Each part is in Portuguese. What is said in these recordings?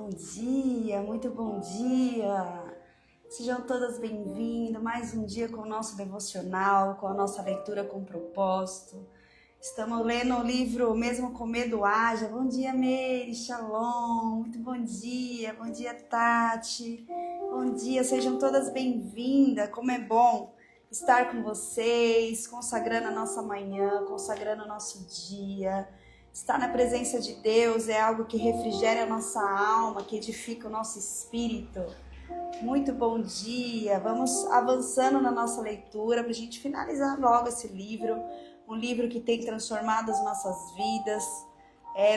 Bom dia, muito bom dia. Sejam todas bem-vindas. Mais um dia com o nosso devocional, com a nossa leitura com propósito. Estamos lendo o livro Mesmo com Medo Haja. Bom dia, Meire, Shalom. Muito bom dia, Tati. Bom dia, sejam todas bem-vindas. Como é bom estar com vocês, consagrando a nossa manhã, consagrando o nosso dia. Estar na presença de Deus é algo que refrigera a nossa alma, que edifica o nosso espírito. Muito bom dia! Vamos avançando na nossa leitura para a gente finalizar logo esse livro. Um livro que tem transformado as nossas vidas,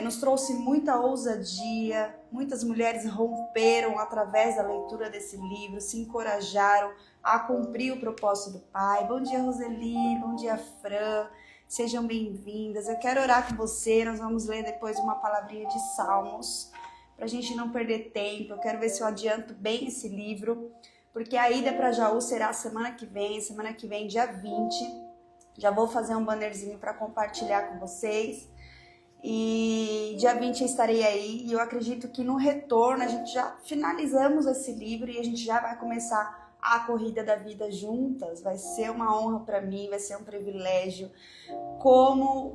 nos trouxe muita ousadia. Muitas mulheres romperam através da leitura desse livro, se encorajaram a cumprir o propósito do Pai. Bom dia, Roseli, bom dia, Fran. Sejam bem-vindas. Eu quero orar com você. Nós vamos ler depois uma palavrinha de Salmos, para a gente não perder tempo. Eu quero ver se eu adianto bem esse livro, porque a ida para Jaú será semana que vem, dia 20. Já vou fazer um bannerzinho para compartilhar com vocês. E dia 20 eu estarei aí. E eu acredito que no retorno a gente já finalizamos esse livro e a gente já vai começar a corrida da vida juntas. Vai ser uma honra para mim, vai ser um privilégio.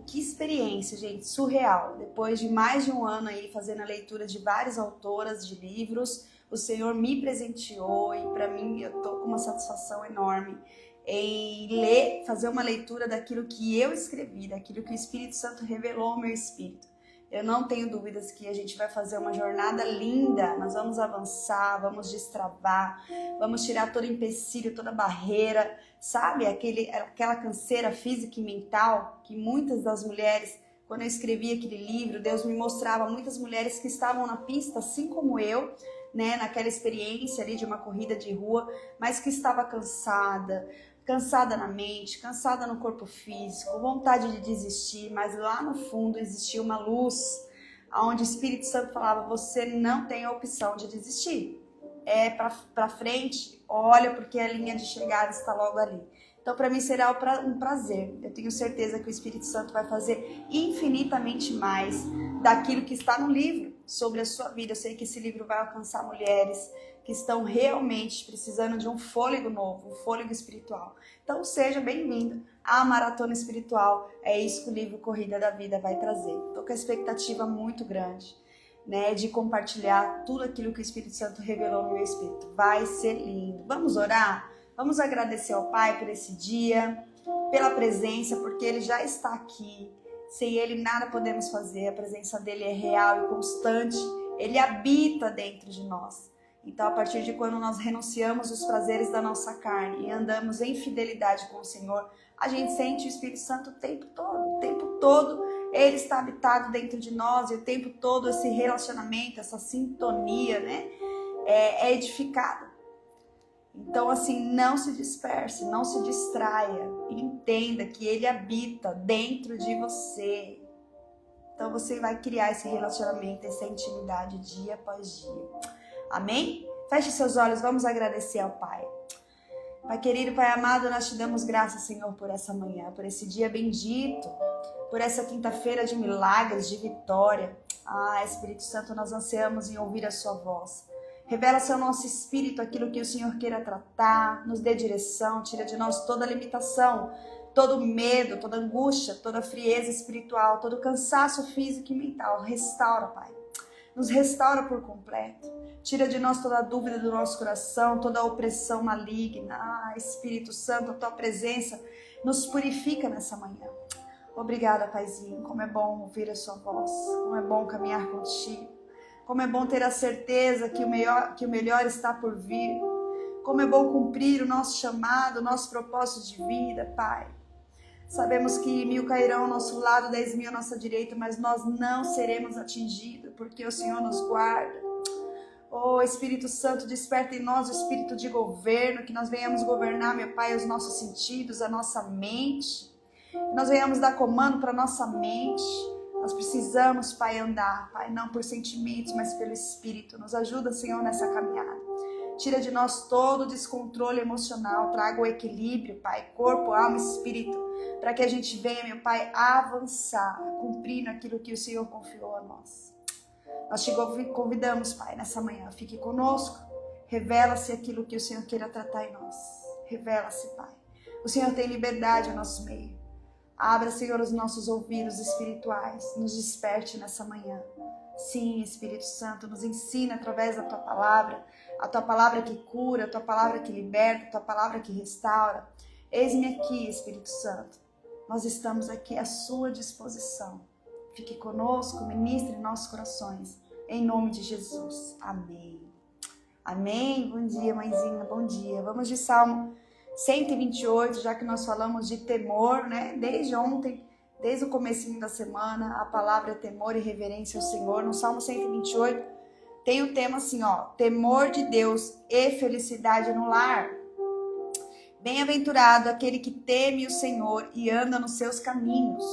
Que experiência, gente, surreal. Depois de mais de um ano aí fazendo a leitura de várias autoras de livros, o Senhor me presenteou e para mim eu tô com uma satisfação enorme em fazer uma leitura daquilo que eu escrevi, daquilo que o Espírito Santo revelou ao meu espírito. Eu não tenho dúvidas que a gente vai fazer uma jornada linda. Nós vamos avançar, vamos destravar, vamos tirar todo empecilho, toda barreira, sabe? Aquela canseira física e mental que muitas das mulheres, quando eu escrevi aquele livro, Deus me mostrava muitas mulheres que estavam na pista, assim como eu, né? Naquela experiência ali de uma corrida de rua, mas que estava cansada na mente, cansada no corpo físico, vontade de desistir, mas lá no fundo existia uma luz, onde o Espírito Santo falava: você não tem a opção de desistir, é para frente, olha, porque a linha de chegada está logo ali. Então para mim será um prazer, eu tenho certeza que o Espírito Santo vai fazer infinitamente mais daquilo que está no livro sobre a sua vida. Eu sei que esse livro vai alcançar mulheres que estão realmente precisando de um fôlego novo, um fôlego espiritual. Então seja bem-vindo à Maratona Espiritual. É isso que o livro Corrida da Vida vai trazer. Estou com a expectativa muito grande, né, de compartilhar tudo aquilo que o Espírito Santo revelou no meu espírito. Vai ser lindo. Vamos orar? Vamos agradecer ao Pai por esse dia, pela presença, porque Ele já está aqui. Sem Ele nada podemos fazer. A presença dEle é real e constante. Ele habita dentro de nós. Então, a partir de quando nós renunciamos os prazeres da nossa carne e andamos em fidelidade com o Senhor, a gente sente o Espírito Santo o tempo todo. O tempo todo Ele está habitado dentro de nós e o tempo todo esse relacionamento, essa sintonia, né, é edificada. Então, assim, não se disperse, não se distraia. Entenda que Ele habita dentro de você. Então, você vai criar esse relacionamento, essa intimidade dia após dia. Amém? Feche seus olhos, vamos agradecer ao Pai. Pai querido, Pai amado, nós te damos graças, Senhor, por essa manhã, por esse dia bendito, por essa quinta-feira de milagres, de vitória. Espírito Santo, nós ansiamos em ouvir a sua voz. Revela-se ao nosso espírito aquilo que o Senhor queira tratar, nos dê direção, tira de nós toda limitação, todo medo, toda angústia, toda frieza espiritual, todo cansaço físico e mental. Restaura, Pai. Nos restaura por completo. Tira de nós toda a dúvida do nosso coração, toda a opressão maligna. Espírito Santo, a tua presença nos purifica nessa manhã. Obrigada, Paizinho. Como é bom ouvir a sua voz. Como é bom caminhar contigo. Como é bom ter a certeza que o melhor está por vir. Como é bom cumprir o nosso chamado, o nosso propósito de vida, Pai. Sabemos que 1000 cairão ao nosso lado, 10.000 à nossa direita, mas nós não seremos atingidos, porque o Senhor nos guarda. Espírito Santo, desperta em nós o espírito de governo, que nós venhamos governar, meu Pai, os nossos sentidos, a nossa mente. Que nós venhamos dar comando para a nossa mente. Nós precisamos, Pai, andar, Pai, não por sentimentos, mas pelo Espírito. Nos ajuda, Senhor, nessa caminhada. Tira de nós todo o descontrole emocional, traga o equilíbrio, Pai, corpo, alma e espírito, para que a gente venha, meu Pai, avançar, cumprindo aquilo que o Senhor confiou a nós. Nós te convidamos, Pai, nessa manhã. Fique conosco. Revela-se aquilo que o Senhor queira tratar em nós. Revela-se, Pai. O Senhor tem liberdade ao nosso meio. Abra, Senhor, os nossos ouvidos espirituais. Nos desperte nessa manhã. Sim, Espírito Santo, nos ensina através da Tua palavra. A Tua palavra que cura, a Tua palavra que liberta, a Tua palavra que restaura. Eis-me aqui, Espírito Santo. Nós estamos aqui à sua disposição. Fique conosco, ministre em nossos corações. Em nome de Jesus. Amém. Amém. Bom dia, mãezinha. Bom dia. Vamos de Salmo 128, já que nós falamos de temor, né? Desde ontem, desde o comecinho da semana, a palavra é temor e reverência ao Senhor. No Salmo 128 tem o tema assim, ó, temor de Deus e felicidade no lar. Bem-aventurado aquele que teme o Senhor e anda nos seus caminhos.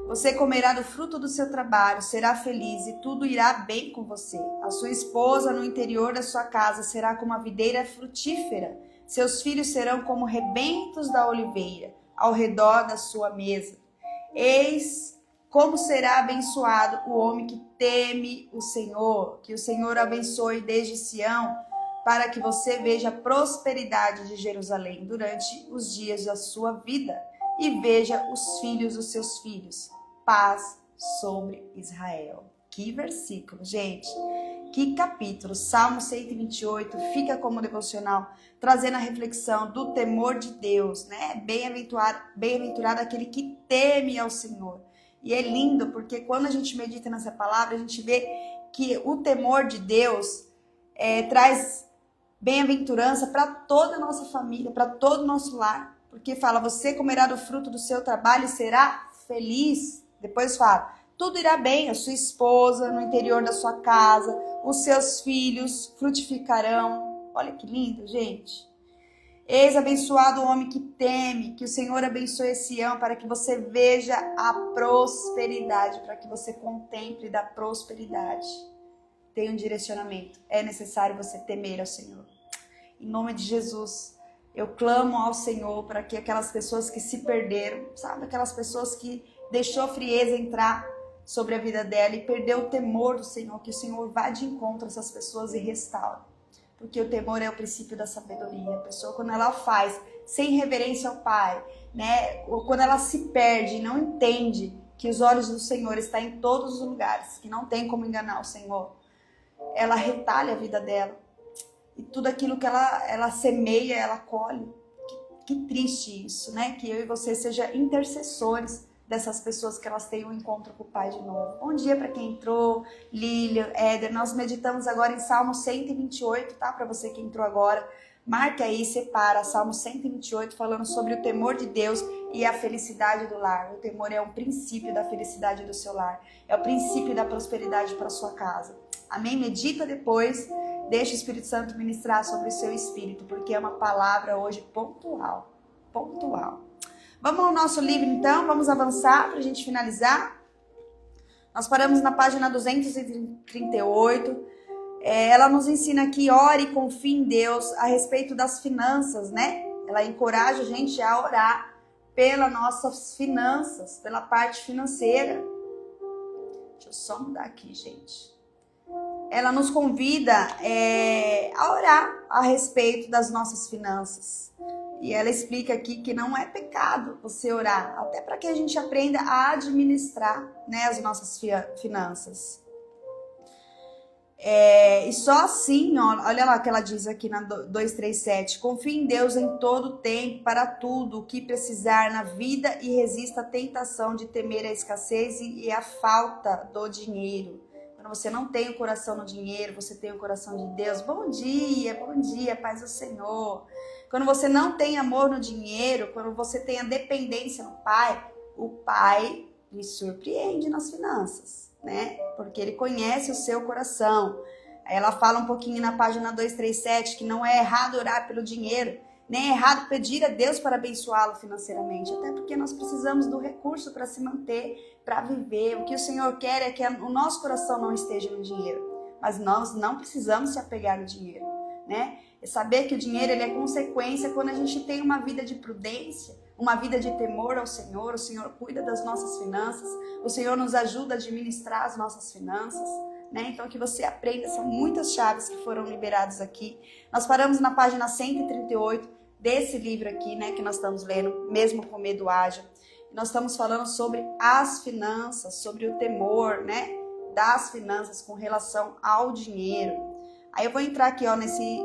Você comerá do fruto do seu trabalho, será feliz e tudo irá bem com você. A sua esposa no interior da sua casa será como a videira frutífera. Seus filhos serão como rebentos da oliveira, ao redor da sua mesa. Eis como será abençoado o homem que teme o Senhor. Que o Senhor abençoe desde Sião, para que você veja a prosperidade de Jerusalém durante os dias da sua vida e veja os filhos dos seus filhos. Paz sobre Israel. Que versículo, gente. Que capítulo. Salmo 128 fica como devocional, trazendo a reflexão do temor de Deus, né? Bem-aventurado aquele que teme ao Senhor. E é lindo porque quando a gente medita nessa palavra, a gente vê que o temor de Deus traz bem-aventurança para toda a nossa família, para todo o nosso lar. Porque fala, você comerá do fruto do seu trabalho e será feliz. Depois fala, tudo irá bem, a sua esposa no interior da sua casa, os seus filhos frutificarão. Olha que lindo, gente. Eis abençoado o homem que teme, que o Senhor abençoe Sião, para que você veja a prosperidade, para que você contemple da prosperidade. Tem um direcionamento. É necessário você temer ao Senhor. Em nome de Jesus, eu clamo ao Senhor para que aquelas pessoas que se perderam, sabe? Aquelas pessoas que deixou a frieza entrar sobre a vida dela e perdeu o temor do Senhor, que o Senhor vá de encontro a essas pessoas e restaure. Porque o temor é o princípio da sabedoria. A pessoa, quando ela faz sem reverência ao Pai, né? Ou quando ela se perde e não entende que os olhos do Senhor estão em todos os lugares, que não tem como enganar o Senhor, ela retalha a vida dela. E tudo aquilo que ela semeia, ela colhe. Que triste isso, né? Que eu e você sejam intercessores dessas pessoas, que elas tenham um encontro com o Pai de novo. Bom dia para quem entrou, Lília, Éder. Nós meditamos agora em Salmo 128, tá? Para você que entrou agora, marca aí, separa, Salmo 128, falando sobre o temor de Deus e a felicidade do lar. O temor é um princípio da felicidade do seu lar. É o princípio da prosperidade para a sua casa. Amém? Medita depois. Deixa o Espírito Santo ministrar sobre o seu espírito, porque é uma palavra hoje pontual. Pontual. Vamos ao nosso livro então, vamos avançar para a gente finalizar. Nós paramos na página 238. Ela nos ensina aqui, ore e confie em Deus a respeito das finanças, né? Ela encoraja a gente a orar pelas nossas finanças, pela parte financeira. Deixa eu só mudar aqui, gente. Ela nos convida a orar a respeito das nossas finanças. E ela explica aqui que não é pecado você orar, até para que a gente aprenda a administrar, né, as nossas finanças. E só assim, olha lá o que ela diz aqui na 237, confie em Deus em todo o tempo, para tudo o que precisar na vida e resista à tentação de temer a escassez e a falta do dinheiro. Quando você não tem o coração no dinheiro, você tem o coração de Deus. Bom dia, paz do Senhor. Quando você não tem amor no dinheiro, quando você tem a dependência no Pai, o Pai lhe surpreende nas finanças, né? Porque Ele conhece o seu coração. Aí ela fala um pouquinho na página 237 que não é errado orar pelo dinheiro, nem é errado pedir a Deus para abençoá-lo financeiramente, até porque nós precisamos do recurso para se manter, para viver. O que o Senhor quer é que o nosso coração não esteja no dinheiro, mas nós não precisamos se apegar no dinheiro, né? É saber que o dinheiro ele é consequência quando a gente tem uma vida de prudência, uma vida de temor ao Senhor. O Senhor cuida das nossas finanças, o Senhor nos ajuda a administrar as nossas finanças, né? Então que você aprenda, são muitas chaves que foram liberadas aqui. Nós paramos na página 138 desse livro aqui, né, que nós estamos lendo, Mesmo com Medo Haja. Nós estamos falando sobre as finanças, sobre o temor, né, das finanças com relação ao dinheiro. Aí eu vou entrar aqui, ó, nesse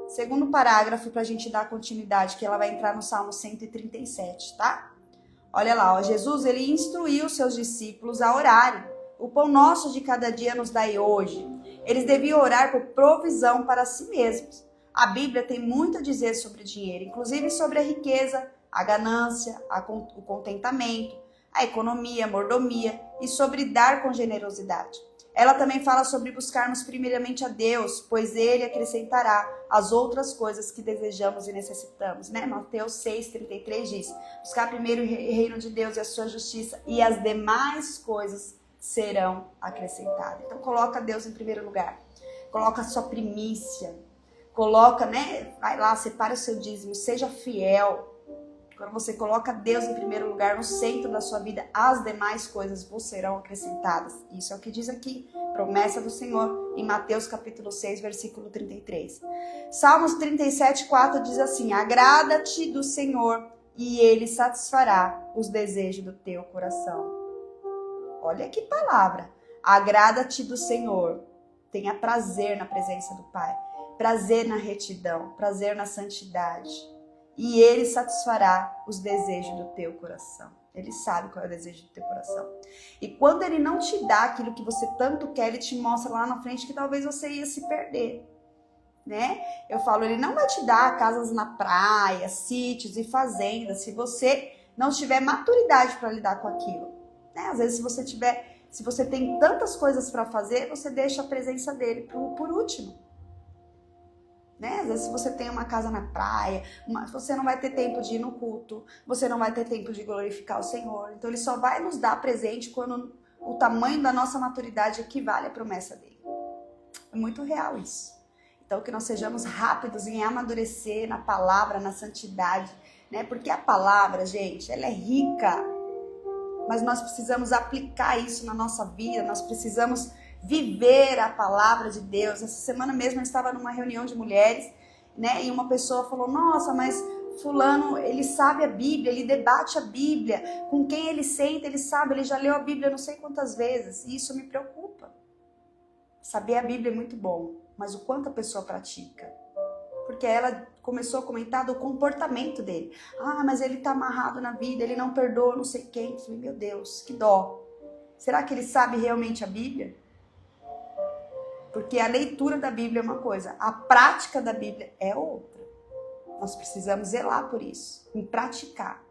segundo parágrafo para a gente dar continuidade, que ela vai entrar no Salmo 137, tá? Olha lá, ó, Jesus, ele instruiu os seus discípulos a orarem. O pão nosso de cada dia nos dai hoje. Eles deviam orar por provisão para si mesmos. A Bíblia tem muito a dizer sobre dinheiro, inclusive sobre a riqueza, a ganância, o contentamento, a economia, a mordomia e sobre dar com generosidade. Ela também fala sobre buscarmos primeiramente a Deus, pois Ele acrescentará as outras coisas que desejamos e necessitamos, né? Mateus 6,33 diz, buscar primeiro o reino de Deus e a sua justiça e as demais coisas serão acrescentadas. Então coloca Deus em primeiro lugar, coloca a sua primícia, coloca, né? Vai lá, separa o seu dízimo, seja fiel. Quando você coloca Deus em primeiro lugar, no centro da sua vida, as demais coisas vos serão acrescentadas. Isso é o que diz aqui, promessa do Senhor, em Mateus capítulo 6, versículo 33. Salmos 37:4 diz assim, agrada-te do Senhor e Ele satisfará os desejos do teu coração. Olha que palavra, agrada-te do Senhor, tenha prazer na presença do Pai, prazer na retidão, prazer na santidade. E Ele satisfará os desejos do teu coração. Ele sabe qual é o desejo do teu coração. E quando Ele não te dá aquilo que você tanto quer, Ele te mostra lá na frente que talvez você ia se perder, né? Eu falo, Ele não vai te dar casas na praia, sítios e fazendas, se você não tiver maturidade para lidar com aquilo, né? Às vezes, se você tem tantas coisas para fazer, você deixa a presença dEle por último. Né? Às vezes se você tem uma casa na praia, você não vai ter tempo de ir no culto, você não vai ter tempo de glorificar o Senhor. Então Ele só vai nos dar presente quando o tamanho da nossa maturidade equivale à promessa dEle. É muito real isso. Então que nós sejamos rápidos em amadurecer na palavra, na santidade, né? Porque a palavra, gente, ela é rica, mas nós precisamos aplicar isso na nossa vida, nós precisamos viver a palavra de Deus. Essa semana mesmo eu estava numa reunião de mulheres, né? E uma pessoa falou, nossa, mas fulano, ele sabe a Bíblia, ele debate a Bíblia, com quem ele senta, ele sabe, ele já leu a Bíblia não sei quantas vezes, e isso me preocupa. Saber a Bíblia é muito bom, mas o quanto a pessoa pratica? Porque ela começou a comentar do comportamento dele. Ah, mas ele tá amarrado na vida, ele não perdoa não sei quem. Eu falei, meu Deus, que dó. Será que ele sabe realmente a Bíblia? Porque a leitura da Bíblia é uma coisa, a prática da Bíblia é outra. Nós precisamos zelar por isso, em praticar.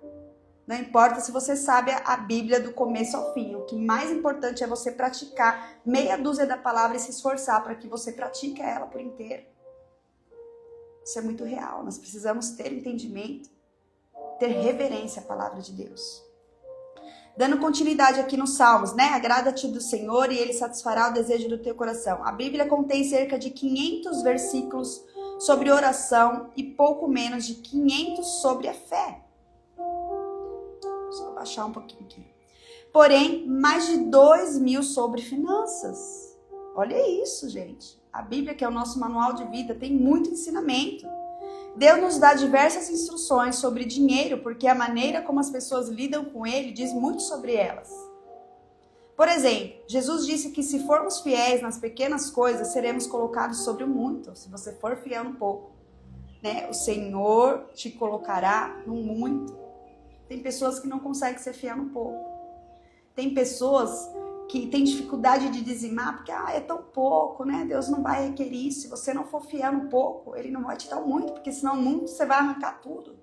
Não importa se você sabe a Bíblia do começo ao fim, o que mais importante é você praticar meia dúzia da palavra e se esforçar para que você pratique ela por inteiro. Isso é muito real, nós precisamos ter entendimento, ter reverência à palavra de Deus. Dando continuidade aqui nos Salmos, né? Agrada-te do Senhor e Ele satisfará o desejo do teu coração. A Bíblia contém cerca de 500 versículos sobre oração e pouco menos de 500 sobre a fé. Só baixar um pouquinho aqui. Porém, mais de 2.000 sobre finanças. Olha isso, gente. A Bíblia, que é o nosso manual de vida, tem muito ensinamento. Deus nos dá diversas instruções sobre dinheiro, porque a maneira como as pessoas lidam com ele diz muito sobre elas. Por exemplo, Jesus disse que se formos fiéis nas pequenas coisas, seremos colocados sobre o muito. Se você for fiel no pouco, né? O Senhor te colocará no muito. Tem pessoas que não conseguem ser fiel no pouco. Tem pessoas que têm dificuldade de dizimar, porque é tão pouco, né? Deus não vai requerir. Se você não for fiel no pouco, Ele não vai te dar o muito, porque senão muito você vai arrancar tudo.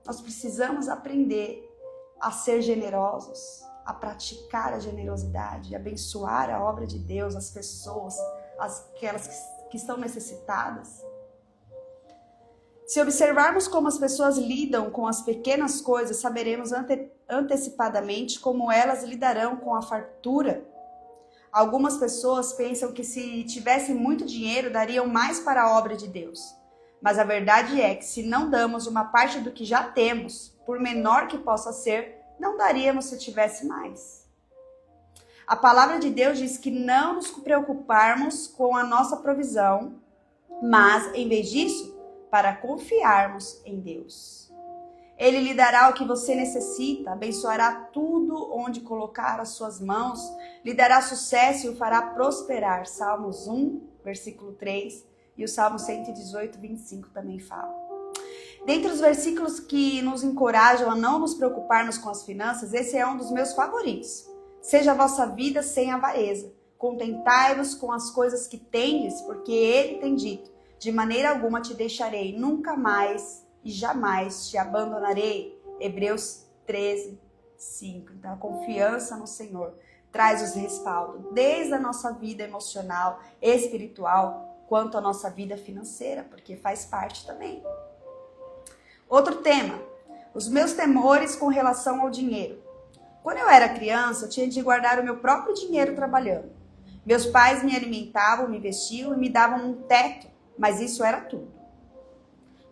Nós precisamos aprender a ser generosos, a praticar a generosidade, a abençoar a obra de Deus, as pessoas, aquelas que estão necessitadas. Se observarmos como as pessoas lidam com as pequenas coisas, saberemos antecipadamente como elas lidarão com a fartura. Algumas pessoas pensam que se tivessem muito dinheiro, dariam mais para a obra de Deus. Mas a verdade é que se não damos uma parte do que já temos, por menor que possa ser, não daríamos se tivesse mais. A palavra de Deus diz que não nos preocuparmos com a nossa provisão, mas, em vez disso, para confiarmos em Deus. Ele lhe dará o que você necessita, abençoará tudo onde colocar as suas mãos, lhe dará sucesso e o fará prosperar. Salmos 1, versículo 3 e o Salmo 118, 25 também fala. Dentre os versículos que nos encorajam a não nos preocuparmos com as finanças, esse é um dos meus favoritos. Seja a vossa vida sem avareza. Contentai-vos com as coisas que tendes, porque ele tem dito, de maneira alguma te deixarei, nunca mais e jamais te abandonarei. Hebreus 13, 5. Então, a confiança no Senhor traz os respaldos, desde a nossa vida emocional, espiritual, quanto a nossa vida financeira, porque faz parte também. Outro tema, os meus temores com relação ao dinheiro. Quando eu era criança, eu tinha de guardar o meu próprio dinheiro trabalhando. Meus pais me alimentavam, me vestiam e me davam um teto, mas isso era tudo.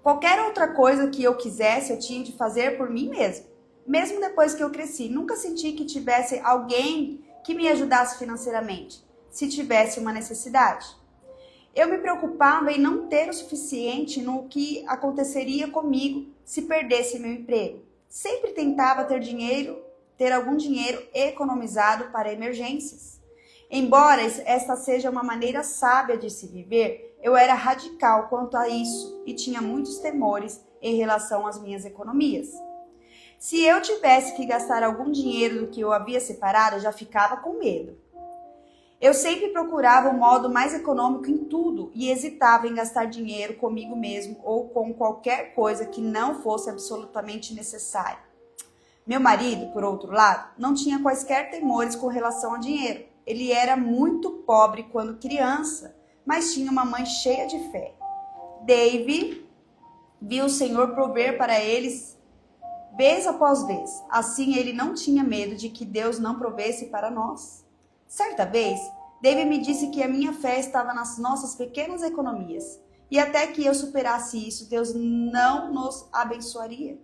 Qualquer outra coisa que eu quisesse, eu tinha de fazer por mim mesmo. Mesmo depois que eu cresci, nunca senti que tivesse alguém que me ajudasse financeiramente, se tivesse uma necessidade. Eu me preocupava em não ter o suficiente no que aconteceria comigo se perdesse meu emprego. Sempre tentava ter algum dinheiro economizado para emergências. Embora esta seja uma maneira sábia de se viver, eu era radical quanto a isso e tinha muitos temores em relação às minhas economias. Se eu tivesse que gastar algum dinheiro do que eu havia separado, eu já ficava com medo. Eu sempre procurava um modo mais econômico em tudo e hesitava em gastar dinheiro comigo mesmo ou com qualquer coisa que não fosse absolutamente necessária. Meu marido, por outro lado, não tinha quaisquer temores com relação ao dinheiro. Ele era muito pobre quando criança, mas tinha uma mãe cheia de fé. Dave viu o Senhor prover para eles vez após vez. Assim, ele não tinha medo de que Deus não provesse para nós. Certa vez, Dave me disse que a minha fé estava nas nossas pequenas economias. E até que eu superasse isso, Deus não nos abençoaria.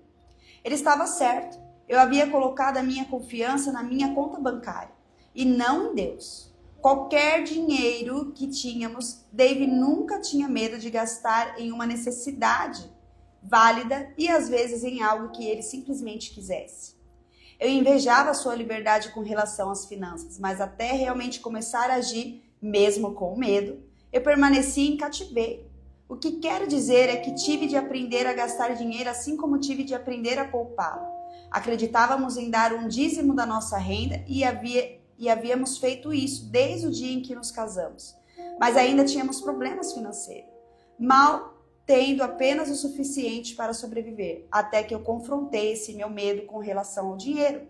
Ele estava certo. Eu havia colocado a minha confiança na minha conta bancária e não em Deus. Qualquer dinheiro que tínhamos, Dave nunca tinha medo de gastar em uma necessidade válida e às vezes em algo que ele simplesmente quisesse. Eu invejava a sua liberdade com relação às finanças, mas até realmente começar a agir, mesmo com medo, eu permaneci em cativeiro. O que quero dizer é que tive de aprender a gastar dinheiro assim como tive de aprender a poupá-lo. Acreditávamos em dar um dízimo da nossa renda e havíamos feito isso desde o dia em que nos casamos. Mas ainda tínhamos problemas financeiros, mal tendo apenas o suficiente para sobreviver, até que eu confrontei esse meu medo com relação ao dinheiro.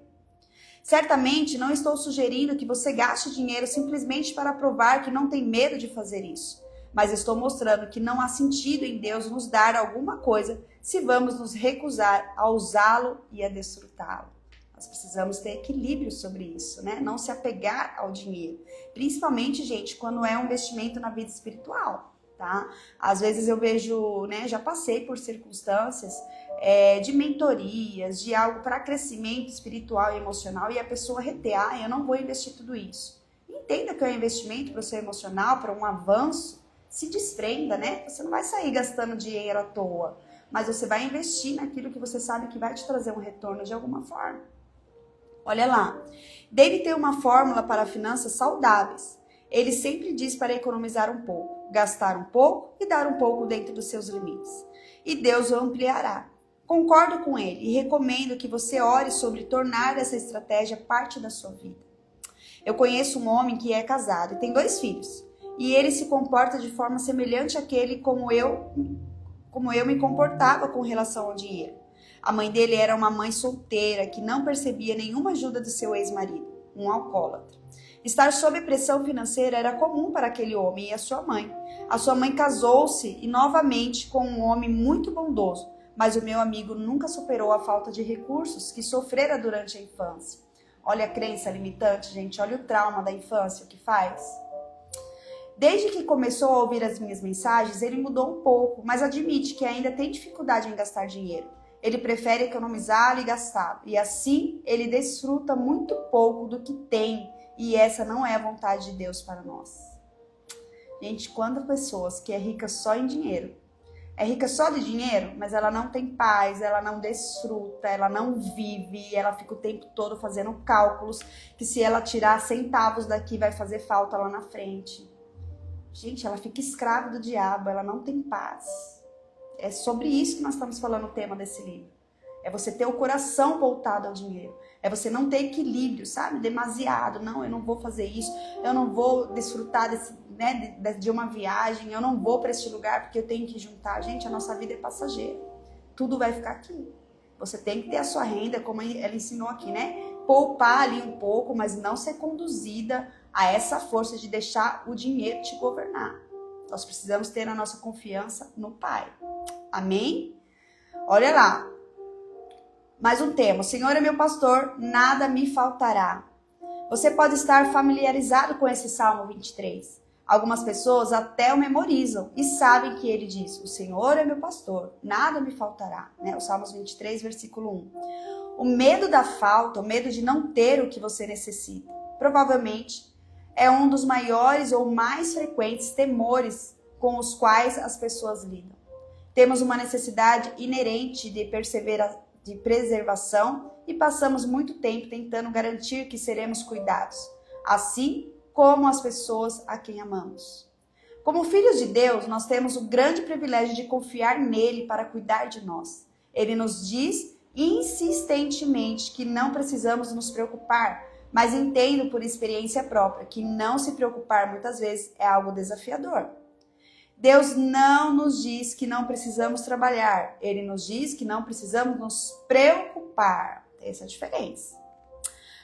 Certamente não estou sugerindo que você gaste dinheiro simplesmente para provar que não tem medo de fazer isso, mas estou mostrando que não há sentido em Deus nos dar alguma coisa se vamos nos recusar a usá-lo e a desfrutá-lo. Nós precisamos ter equilíbrio sobre isso, né? Não se apegar ao dinheiro. Principalmente, gente, quando é um investimento na vida espiritual, tá? Às vezes eu vejo, né? Já passei por circunstâncias de mentorias, de algo para crescimento espiritual e emocional e a pessoa reter, eu não vou investir tudo isso. Entenda que é um investimento para o seu emocional, para um avanço, se desprenda, né? Você não vai sair gastando dinheiro à toa, mas você vai investir naquilo que você sabe que vai te trazer um retorno de alguma forma. Olha lá, Dave tem uma fórmula para finanças saudáveis. Ele sempre diz para economizar um pouco, gastar um pouco e dar um pouco dentro dos seus limites. E Deus o ampliará. Concordo com ele e recomendo que você ore sobre tornar essa estratégia parte da sua vida. Eu conheço um homem que é casado e tem 2 filhos. E ele se comporta de forma semelhante àquele como eu me comportava com relação ao dinheiro. A mãe dele era uma mãe solteira que não percebia nenhuma ajuda do seu ex-marido, um alcoólatra. Estar sob pressão financeira era comum para aquele homem e a sua mãe. A sua mãe casou-se e novamente com um homem muito bondoso, mas o meu amigo nunca superou a falta de recursos que sofrera durante a infância. Olha a crença limitante, gente, olha o trauma da infância, o que faz. Desde que começou a ouvir as minhas mensagens, ele mudou um pouco, mas admite que ainda tem dificuldade em gastar dinheiro. Ele prefere economizá-lo e gastá-lo, e assim ele desfruta muito pouco do que tem E essa não é a vontade de Deus para nós. Gente, quando pessoas que é rica só em dinheiro, é rica só de dinheiro, mas ela não tem paz, ela não desfruta, ela não vive, ela fica o tempo todo fazendo cálculos que se ela tirar centavos daqui vai fazer falta lá na frente. Gente, ela fica escrava do diabo, ela não tem paz. É sobre isso que nós estamos falando o tema desse livro. É você ter o coração voltado ao dinheiro. É você não ter equilíbrio, sabe? Demasiado. Não, eu não vou fazer isso. Eu não vou desfrutar de uma viagem. Eu não vou para este lugar porque eu tenho que juntar. Gente, a nossa vida é passageira. Tudo vai ficar aqui. Você tem que ter a sua renda, como ela ensinou aqui, né? Poupar ali um pouco, mas não ser conduzida a essa força de deixar o dinheiro te governar. Nós precisamos ter a nossa confiança no Pai. Amém? Olha lá. Mais um tema. O Senhor é meu pastor, nada me faltará. Você pode estar familiarizado com esse Salmo 23. Algumas pessoas até o memorizam e sabem que ele diz: o Senhor é meu pastor, nada me faltará. O Salmos 23, versículo 1. O medo da falta, o medo de não ter o que você necessita, provavelmente é um dos maiores ou mais frequentes temores com os quais as pessoas lidam. Temos uma necessidade inerente de preservação e passamos muito tempo tentando garantir que seremos cuidados, assim como as pessoas a quem amamos. Como filhos de Deus, nós temos o grande privilégio de confiar nele para cuidar de nós. Ele nos diz insistentemente que não precisamos nos preocupar, mas entendo por experiência própria que não se preocupar muitas vezes é algo desafiador. Deus não nos diz que não precisamos trabalhar. Ele nos diz que não precisamos nos preocupar. Essa é a diferença.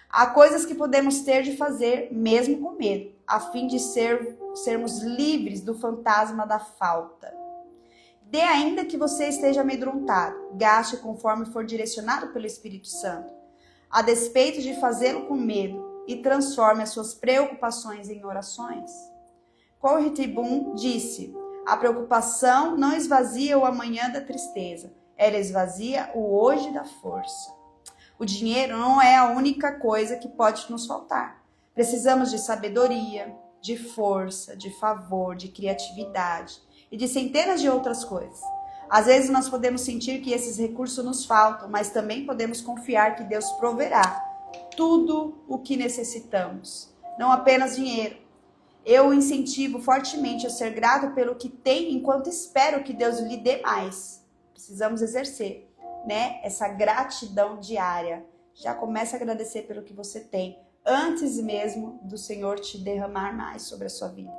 Há coisas que podemos ter de fazer mesmo com medo, a fim de sermos livres do fantasma da falta. Dê ainda que você esteja amedrontado. Gaste conforme for direcionado pelo Espírito Santo, a despeito de fazê-lo com medo, e transforme as suas preocupações em orações. Corrie ten Boom disse: a preocupação não esvazia o amanhã da tristeza, ela esvazia o hoje da força. O dinheiro não é a única coisa que pode nos faltar. Precisamos de sabedoria, de força, de favor, de criatividade e de centenas de outras coisas. Às vezes nós podemos sentir que esses recursos nos faltam, mas também podemos confiar que Deus proverá tudo o que necessitamos, não apenas dinheiro. Eu o incentivo fortemente a ser grato pelo que tem, enquanto espero que Deus lhe dê mais. Precisamos exercer, essa gratidão diária. Já comece a agradecer pelo que você tem, antes mesmo do Senhor te derramar mais sobre a sua vida.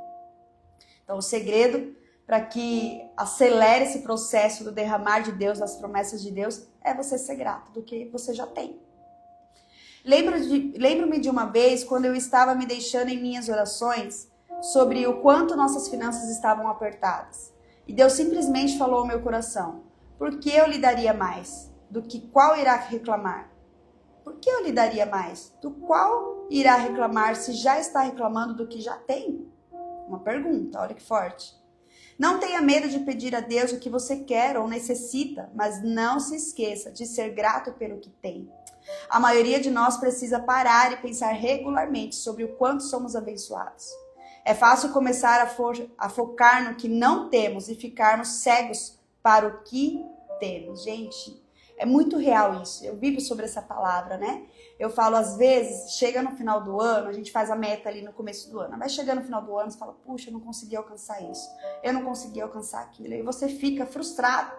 Então, o segredo para que acelere esse processo do derramar de Deus, das promessas de Deus, é você ser grato do que você já tem. Lembro-me de uma vez, quando eu estava me deixando em minhas orações, sobre o quanto nossas finanças estavam apertadas. E Deus simplesmente falou ao meu coração: por que eu lhe daria mais? Do que qual irá reclamar? Por que eu lhe daria mais? Do qual irá reclamar se já está reclamando do que já tem? Uma pergunta, olha que forte. Não tenha medo de pedir a Deus o que você quer ou necessita, mas não se esqueça de ser grato pelo que tem. A maioria de nós precisa parar e pensar regularmente sobre o quanto somos abençoados. É fácil começar a focar no que não temos e ficarmos cegos para o que temos. Gente, é muito real isso. Eu vivo sobre essa palavra, Eu falo, às vezes, chega no final do ano, a gente faz a meta ali no começo do ano. Vai chegando no final do ano, você fala: puxa, eu não consegui alcançar isso. Eu não consegui alcançar aquilo. E você fica frustrado.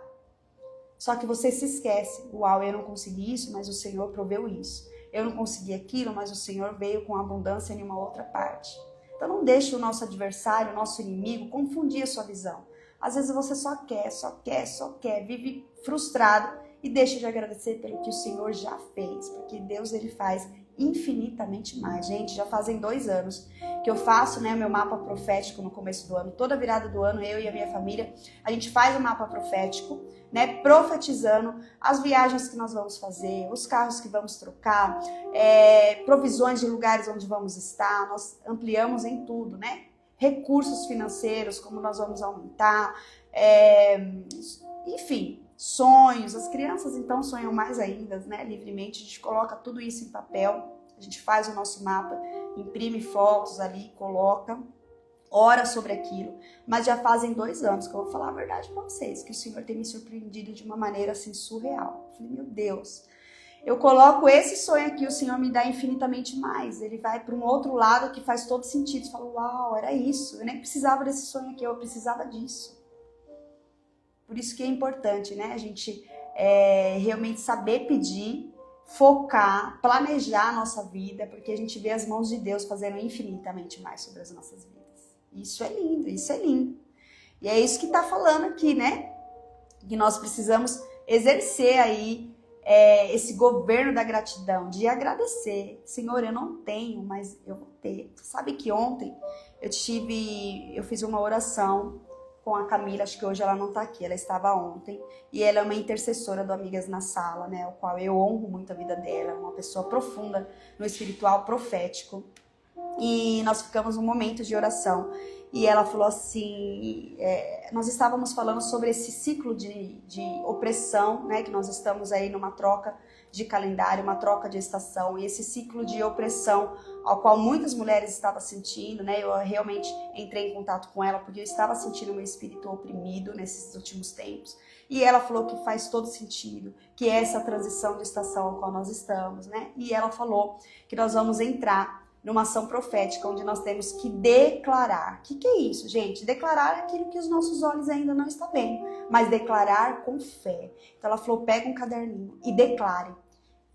Só que você se esquece: uau, eu não consegui isso, mas o Senhor proveu isso. Eu não consegui aquilo, mas o Senhor veio com abundância em uma outra parte. Então não deixe o nosso adversário, o nosso inimigo, confundir a sua visão. Às vezes você só quer, vive frustrado e deixa de agradecer pelo que o Senhor já fez, porque Deus, ele faz infinitamente mais. Gente, já fazem 2 anos que eu faço, meu mapa profético no começo do ano. Toda virada do ano, eu e a minha família, a gente faz um mapa profético, profetizando as viagens que nós vamos fazer, os carros que vamos trocar, provisões de lugares onde vamos estar. Nós ampliamos em tudo, recursos financeiros, como nós vamos aumentar, enfim, sonhos. As crianças então sonham mais ainda, livremente. A gente coloca tudo isso em papel, A gente faz o nosso mapa, imprime fotos ali, coloca, ora sobre aquilo. Mas já fazem 2 anos que eu vou falar a verdade para vocês, que o Senhor tem me surpreendido de uma maneira assim surreal. Eu falei, meu Deus, eu coloco esse sonho aqui, o Senhor me dá infinitamente mais. Ele vai para um outro lado que faz todo sentido. Você fala, uau, era isso. Eu nem precisava desse sonho aqui, eu precisava disso. Por isso que é importante, né? A gente realmente saber pedir, focar, planejar a nossa vida, porque a gente vê as mãos de Deus fazendo infinitamente mais sobre as nossas vidas. Isso é lindo, isso é lindo. E é isso que está falando aqui, né? Que nós precisamos exercer aí esse governo da gratidão, de agradecer. Senhor, eu não tenho, mas eu vou ter. Você sabe que ontem eu fiz uma oração com a Camila, acho que hoje ela não tá aqui, ela estava ontem, e ela é uma intercessora do Amigas na Sala, né, o qual eu honro muito a vida dela, uma pessoa profunda no espiritual profético, e nós ficamos num momento de oração, e ela falou assim, nós estávamos falando sobre esse ciclo de opressão, né, que nós estamos aí numa troca de calendário, uma troca de estação, e esse ciclo de opressão ao qual muitas mulheres estavam sentindo, né, eu realmente entrei em contato com ela porque eu estava sentindo meu espírito oprimido nesses últimos tempos, e ela falou que faz todo sentido, que é essa transição de estação ao qual nós estamos, né, e ela falou que nós vamos entrar numa ação profética, onde nós temos que declarar. O que é isso, gente? Declarar aquilo que os nossos olhos ainda não estão vendo, mas declarar com fé. Então ela falou, pega um caderninho e declare.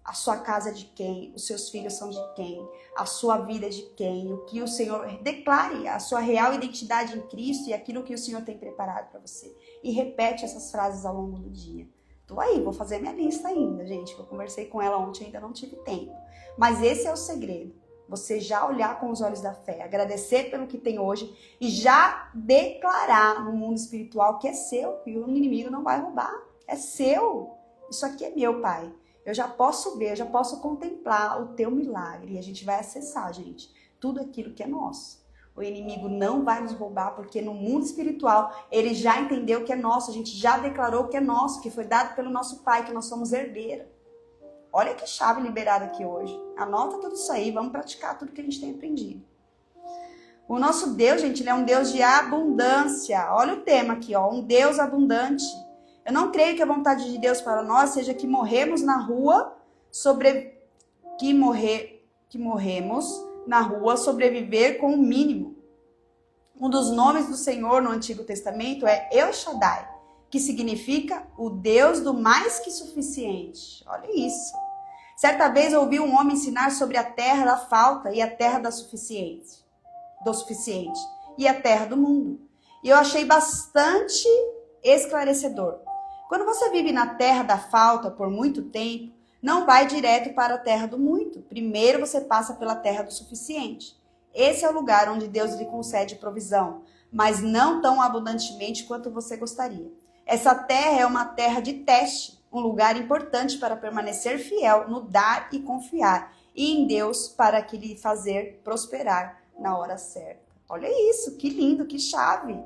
A sua casa é de quem? Os seus filhos são de quem? A sua vida é de quem? O que o Senhor... Declare a sua real identidade em Cristo e aquilo que o Senhor tem preparado para você. E repete essas frases ao longo do dia. Tô aí, vou fazer minha lista ainda, gente. Eu conversei com ela ontem, ainda não tive tempo. Mas esse é o segredo. Você já olhar com os olhos da fé, agradecer pelo que tem hoje e já declarar no mundo espiritual que é seu, que o inimigo não vai roubar. É seu. Isso aqui é meu, Pai. Eu já posso ver, eu já posso contemplar o teu milagre. E a gente vai acessar, gente, tudo aquilo que é nosso. O inimigo não vai nos roubar, porque no mundo espiritual ele já entendeu que é nosso. A gente já declarou que é nosso, que foi dado pelo nosso Pai, que nós somos herdeiros. Olha que chave liberada aqui hoje. Anota tudo isso aí, vamos praticar tudo que a gente tem aprendido. O nosso Deus, gente, ele é um Deus de abundância. Olha o tema aqui, ó, um Deus abundante. Eu não creio que a vontade de Deus para nós seja que morremos na rua, morremos na rua sobreviver com o mínimo. Um dos nomes do Senhor no Antigo Testamento é El Shaddai, que significa o Deus do mais que suficiente. Olha isso. Certa vez ouvi um homem ensinar sobre a terra da falta e a terra do suficiente, e a terra do mundo. E eu achei bastante esclarecedor. Quando você vive na terra da falta por muito tempo, não vai direto para a terra do muito. Primeiro você passa pela terra do suficiente. Esse é o lugar onde Deus lhe concede provisão, mas não tão abundantemente quanto você gostaria. Essa terra é uma terra de teste, um lugar importante para permanecer fiel no dar e confiar, e em Deus para que lhe fazer prosperar na hora certa. Olha isso, que lindo, que chave!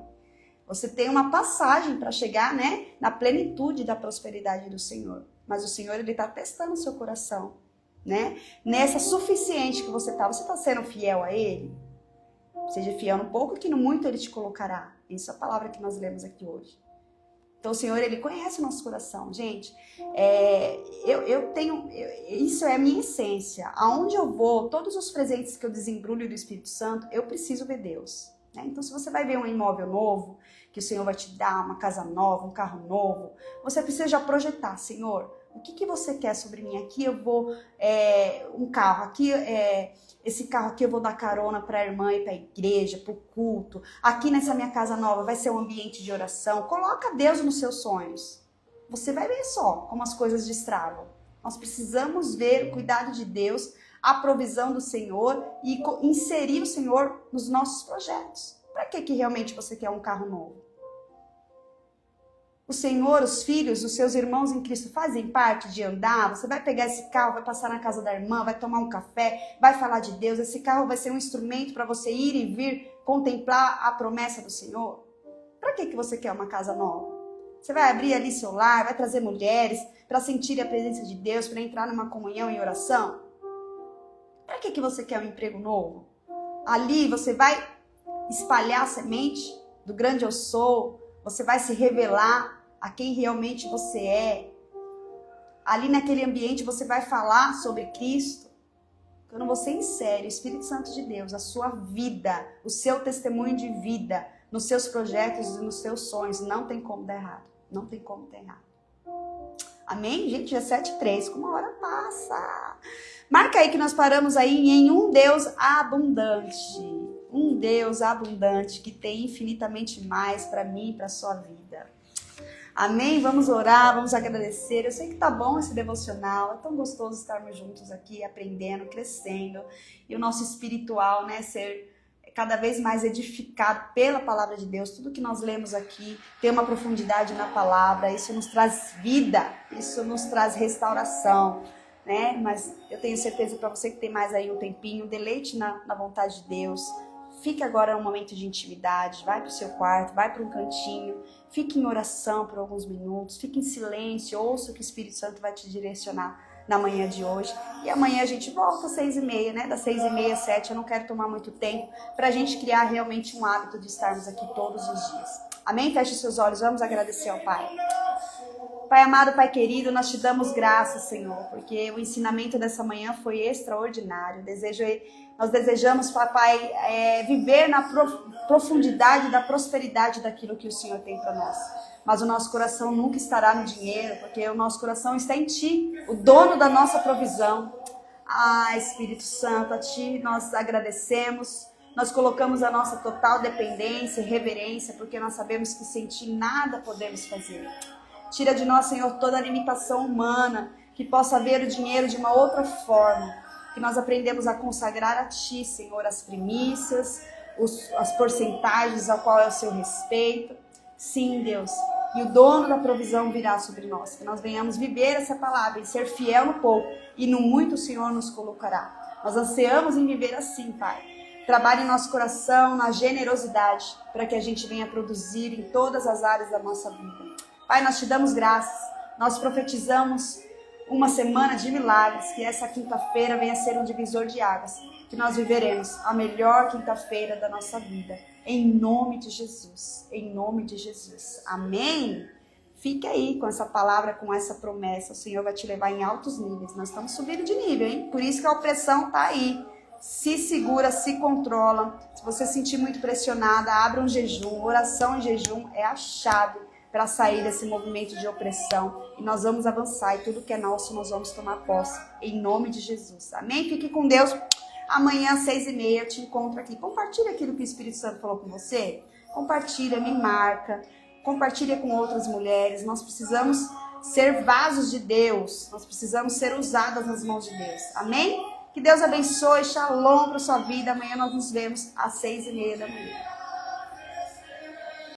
Você tem uma passagem para chegar, né, na plenitude da prosperidade do Senhor. Mas o Senhor, ele está testando o seu coração, né? Nessa suficiente que você está sendo fiel a Ele? Seja fiel no pouco que no muito Ele te colocará. Essa é a palavra que nós lemos aqui hoje. Então o Senhor, ele conhece o nosso coração. Gente, isso é a minha essência. Aonde eu vou, todos os presentes que eu desembrulho do Espírito Santo, eu preciso ver Deus. Né? Então se você vai ver um imóvel novo, que o Senhor vai te dar, uma casa nova, um carro novo, você precisa já projetar, Senhor, o que você quer sobre mim? Aqui eu vou, um carro, aqui esse carro aqui eu vou dar carona para a irmã e para a igreja, para o culto. Aqui nessa minha casa nova vai ser um ambiente de oração. Coloca Deus nos seus sonhos. Você vai ver só como as coisas destravam. Nós precisamos ver o cuidado de Deus, a provisão do Senhor e inserir o Senhor nos nossos projetos. Para que realmente você quer um carro novo? O Senhor, os filhos, os seus irmãos em Cristo fazem parte de andar? Você vai pegar esse carro, vai passar na casa da irmã, vai tomar um café, vai falar de Deus. Esse carro vai ser um instrumento para você ir e vir contemplar a promessa do Senhor? Para que você quer uma casa nova? Você vai abrir ali seu lar, vai trazer mulheres para sentir a presença de Deus, para entrar numa comunhão e oração? Para que você quer um emprego novo? Ali você vai espalhar a semente do grande eu sou, você vai se revelar a quem realmente você é. Ali naquele ambiente você vai falar sobre Cristo. Quando você insere o Espírito Santo de Deus, a sua vida, o seu testemunho de vida, nos seus projetos e nos seus sonhos, não tem como dar errado. Não tem como dar errado. Amém? Gente, já é 7h03, como a hora passa. Marca aí que nós paramos aí em um Deus abundante. Um Deus abundante que tem infinitamente mais para mim e para a sua vida. Amém? Vamos orar, vamos agradecer. Eu sei que tá bom esse devocional, é tão gostoso estarmos juntos aqui, aprendendo, crescendo. E o nosso espiritual, né, ser cada vez mais edificado pela palavra de Deus. Tudo que nós lemos aqui tem uma profundidade na palavra. Isso nos traz vida, isso nos traz restauração, né? Mas eu tenho certeza para você que tem mais aí um tempinho, deleite na vontade de Deus. Fique agora um momento de intimidade, vai para o seu quarto, vai para um cantinho, fique em oração por alguns minutos, fique em silêncio, ouça o que o Espírito Santo vai te direcionar na manhã de hoje. E amanhã a gente volta às 6h30, né? Das 6h30 às 7h, eu não quero tomar muito tempo para a gente criar realmente um hábito de estarmos aqui todos os dias. Amém? Feche seus olhos, vamos agradecer ao Pai. Pai amado, Pai querido, nós te damos graças, Senhor, porque o ensinamento dessa manhã foi extraordinário. Nós desejamos, Papai, viver na profundidade da prosperidade daquilo que o Senhor tem para nós. Mas o nosso coração nunca estará no dinheiro, porque o nosso coração está em Ti, o dono da nossa provisão. Ah, Espírito Santo, a Ti nós agradecemos, nós colocamos a nossa total dependência e reverência, porque nós sabemos que sem Ti nada podemos fazer. Tira de nós, Senhor, toda a limitação humana, que possa ver o dinheiro de uma outra forma, que nós aprendemos a consagrar a Ti, Senhor, as primícias, as porcentagens ao qual é o seu respeito. Sim, Deus, e o dono da provisão virá sobre nós, que nós venhamos viver essa palavra e ser fiel no pouco, e no muito o Senhor nos colocará. Nós ansiamos em viver assim, Pai. Trabalhe em nosso coração, na generosidade, para que a gente venha produzir em todas as áreas da nossa vida. Pai, nós te damos graças, nós profetizamos uma semana de milagres, que essa quinta-feira venha ser um divisor de águas, que nós viveremos a melhor quinta-feira da nossa vida, em nome de Jesus, em nome de Jesus, amém? Fique aí com essa palavra, com essa promessa, o Senhor vai te levar em altos níveis, nós estamos subindo de nível, hein? Por isso que a opressão está aí, se segura, se controla, se você sentir muito pressionada, abra um jejum, oração em jejum é a chave para sair desse movimento de opressão. E nós vamos avançar e tudo que é nosso nós vamos tomar posse. Em nome de Jesus. Amém? Fique com Deus. Amanhã às 6h30 eu te encontro aqui. Compartilha aquilo que o Espírito Santo falou com você. Compartilha, me marca. Compartilha com outras mulheres. Nós precisamos ser vasos de Deus. Nós precisamos ser usadas nas mãos de Deus. Amém? Que Deus abençoe. Shalom para sua vida. Amanhã nós nos vemos às 6h30 da manhã.